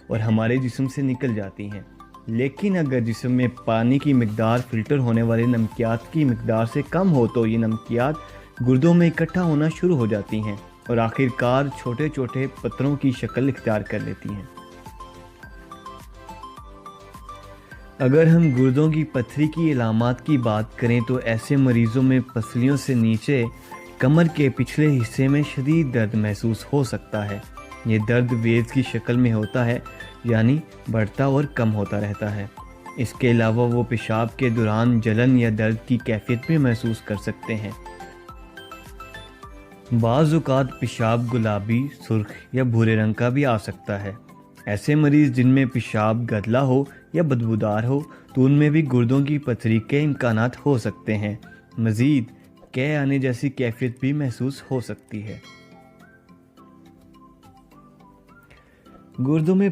اور ہمارے جسم سے نکل جاتی ہیں۔ لیکن اگر جسم میں پانی کی مقدار فلٹر ہونے والے نمکیات کی مقدار سے کم ہو تو یہ نمکیات گردوں میں اکٹھا ہونا شروع ہو جاتی ہیں اور آخر کار چھوٹے چھوٹے پتھروں کی شکل اختیار کر لیتی ہیں۔ اگر ہم گردوں کی پتھری کی علامات کی بات کریں تو ایسے مریضوں میں پسلیوں سے نیچے کمر کے پچھلے حصے میں شدید درد محسوس ہو سکتا ہے۔ یہ درد ویز کی شکل میں ہوتا ہے، یعنی بڑھتا اور کم ہوتا رہتا ہے۔ اس کے علاوہ وہ پیشاب کے دوران جلن یا درد کی کیفیت بھی محسوس کر سکتے ہیں۔ بعض اوقات پیشاب گلابی، سرخ یا بھورے رنگ کا بھی آ سکتا ہے۔ ایسے مریض جن میں پیشاب گدلا ہو یا بدبودار ہو تو ان میں بھی گردوں کی پتھری کے امکانات ہو سکتے ہیں۔ مزید قے آنے جیسی کیفیت بھی محسوس ہو سکتی ہے۔ گردوں میں